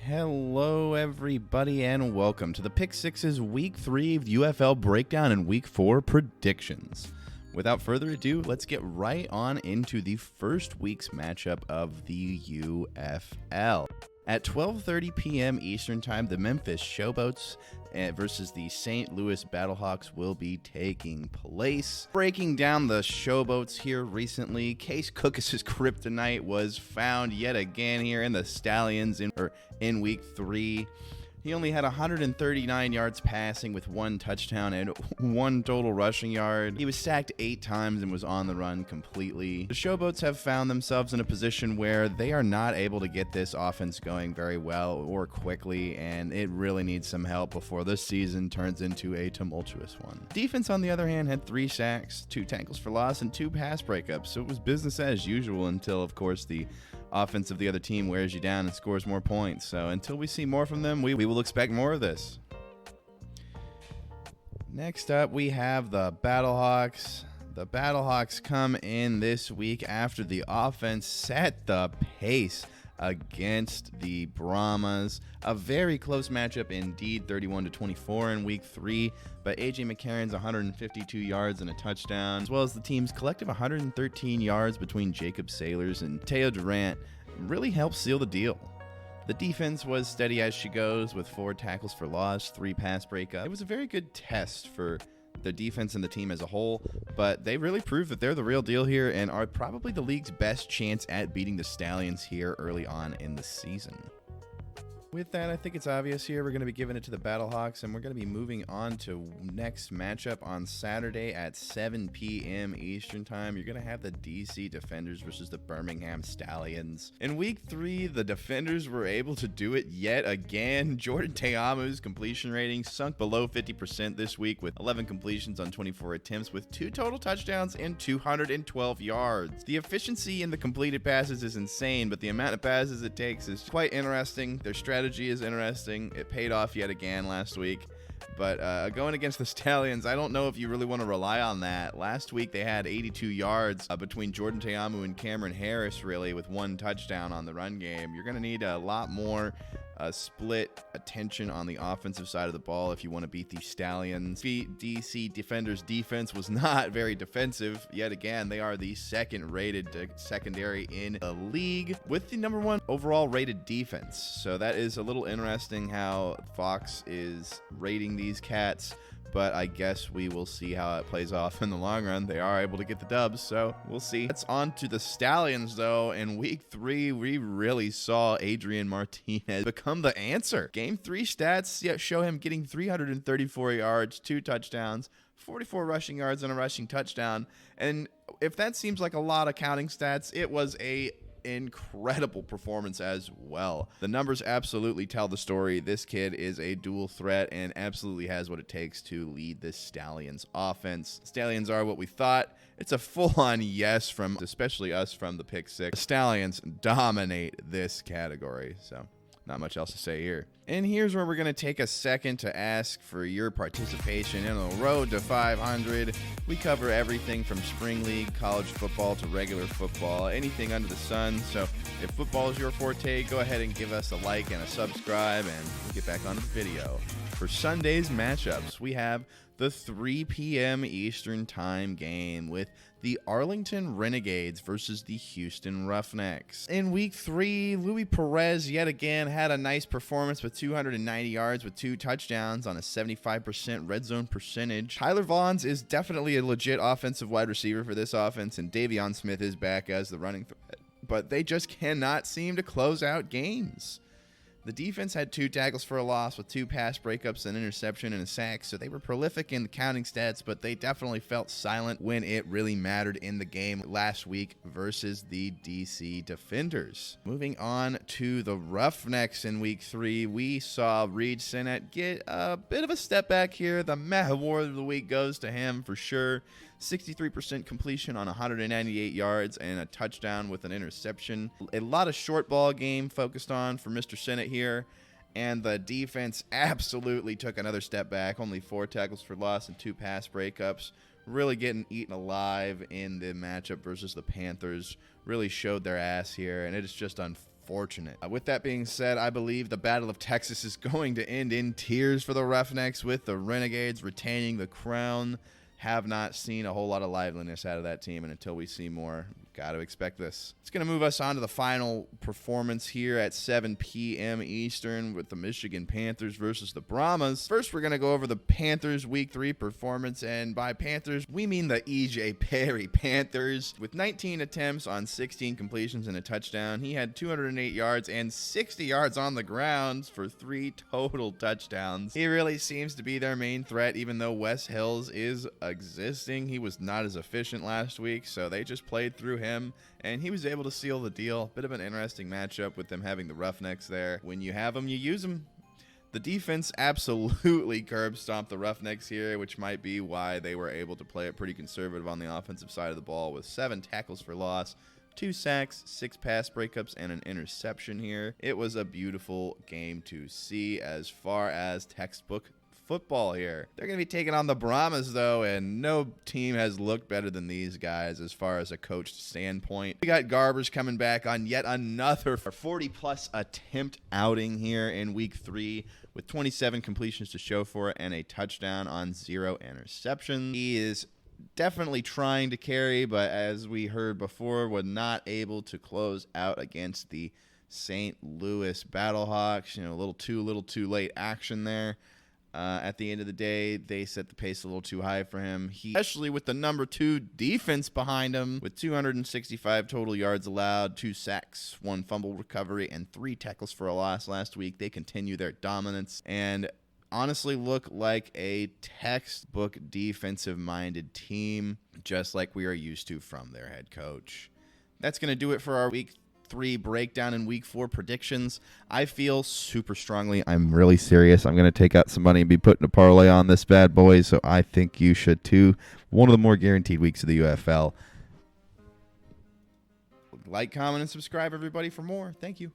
Hello, everybody, and welcome to the Pick Six's Week 3 UFL breakdown and Week 4 predictions. Without further ado, let's get right on into the first week's matchup of the UFL. At 12:30 p.m. Eastern Time, the Memphis Showboats versus the St. Louis Battlehawks will be taking place. Breaking down the Showboats here recently, Case Cookus' kryptonite was found yet again here in the Stallions in Week 3. He only had 139 yards passing with 1 touchdown and 1 total rushing yard. He was sacked 8 times and was on the run completely. The Showboats have found themselves in a position where they are not able to get this offense going very well or quickly, and it really needs some help before this season turns into a tumultuous one. Defense, on the other hand, had 3 sacks, 2 tackles for loss, and 2 pass breakups, so it was business as usual until, of course, the offense of the other team wears you down and scores more points. So until we see more from them, we will expect more of this. Next up, we have the Battlehawks. The Battlehawks come in this week after the offense set the pace against the Brahmas. A very close matchup indeed, 31-24 in Week 3, but A.J. McCarron's 152 yards and a touchdown, as well as the team's collective 113 yards between Jacob Sailors and Teo Durant really helped seal the deal. The defense was steady as she goes with 4 tackles for loss, 3 pass breakups. It was a very good test for the defense and the team as a whole, but they really proved that they're the real deal here and are probably the league's best chance at beating the Stallions here early on in the season. With that, I think it's obvious here we're going to be giving it to the Battlehawks, and we're going to be moving on to next matchup on Saturday at 7 p.m. Eastern Time. You're going to have the DC Defenders versus the Birmingham Stallions. In Week 3, the Defenders were able to do it yet again. Jordan Teamu's completion rating sunk below 50% this week with 11 completions on 24 attempts with 2 total touchdowns and 212 yards. The efficiency in the completed passes is insane, but the amount of passes it takes is quite interesting. Their strategy is interesting. It paid off yet again last week. But going against the Stallions, I don't know if you really want to rely on that. Last week, they had 82 yards between Jordan Teamu and Cameron Harris, really, with 1 touchdown on the run game. You're going to need a lot more split attention on the offensive side of the ball if you want to beat the Stallions. DC Defenders' defense was not very defensive. Yet again, they are the second-rated secondary in the league with the number 1 overall rated defense. So that is a little interesting how Fox is rating these cats, but I guess we will see how it plays off in the long run. They are able to get the dubs, so we'll see. Let's on to the Stallions, though. In Week 3, we really saw Adrian Martinez become the answer. Game 3 stats show him getting 334 yards, 2 touchdowns, 44 rushing yards, and a rushing touchdown. And if that seems like a lot of counting stats, it was a incredible performance as well. The numbers absolutely tell the story. This kid is a dual threat and absolutely has what it takes to lead this Stallions offense. Stallions are what we thought. It's a full-on yes from especially us from the Pick Six. The Stallions dominate this category, so not much else to say here. And here's where we're going to take a second to ask for your participation in the road to 500. We cover everything from spring league, college football, to regular football, anything under the sun. So if football is your forte, go ahead and give us a like and a subscribe, and we'll get back onto the video. For Sunday's matchups, we have the 3 p.m. Eastern Time game with the Arlington Renegades versus the Houston Roughnecks. In Week 3, Luis Perez yet again had a nice performance with 290 yards with 2 touchdowns on a 75% red zone percentage. Tyler Vaughns is definitely a legit offensive wide receiver for this offense, and Davion Smith is back as the running threat, but they just cannot seem to close out games. The defense had 2 tackles for a loss with 2 pass breakups, an interception, and a sack, so they were prolific in the counting stats, but they definitely felt silent when it really mattered in the game last week versus the DC Defenders. Moving on to the Roughnecks in Week 3, we saw Reed Sinnett get a bit of a step back here. The Meh Award of the Week goes to him for sure. 63% completion on 198 yards and a touchdown with an interception. A lot of short ball game focused on for Mr. Sinnett here, and the defense absolutely took another step back. Only 4 tackles for loss and 2 pass breakups. Really getting eaten alive in the matchup versus the Panthers. Really showed their ass here, and it is just unfortunate unfortunate. With that being said, I believe the Battle of Texas is going to end in tears for the Roughnecks, with the Renegades retaining the crown. Have not seen a whole lot of liveliness out of that team, and until we see more, got to expect this. It's going to move us on to the final performance here at 7 p.m. Eastern with the Michigan Panthers versus the Brahmas. First, we're going to go over the Panthers Week 3 performance, and by Panthers, we mean the E.J. Perry Panthers. With 19 attempts on 16 completions and a touchdown, he had 208 yards and 60 yards on the ground for 3 total touchdowns. He really seems to be their main threat, even though Wes Hills is existing. He was not as efficient last week, so they just played through him, and he was able to seal the deal. Bit of an interesting matchup with them having the Roughnecks there. When you have them, you use them. The defense absolutely curb stomped the Roughnecks here, which might be why they were able to play it pretty conservative on the offensive side of the ball, with 7 tackles for loss, 2 sacks, 6 pass breakups, and an interception here. It was a beautiful game to see as far as textbook football here. They're going to be taking on the Brahmas, though, and no team has looked better than these guys as far as a coached standpoint. We got Garbers coming back on yet another 40-plus attempt outing here in Week 3 with 27 completions to show for it and a touchdown on 0 interceptions. He is definitely trying to carry, but as we heard before, was not able to close out against the St. Louis Battlehawks. A little too late action there. At the end of the day, they set the pace a little too high for him. Especially with the number 2 defense behind him, with 265 total yards allowed, 2 sacks, 1 fumble recovery, and 3 tackles for a loss last week. They continue their dominance and honestly look like a textbook defensive-minded team, just like we are used to from their head coach. That's going to do it for our Week 3 breakdown and Week 4 predictions. I feel super strongly. I'm really serious. I'm going to take out some money and be putting a parlay on this bad boy, so I think you should too. One of the more guaranteed weeks of the UFL. Like, comment, and subscribe, everybody, for more. Thank you.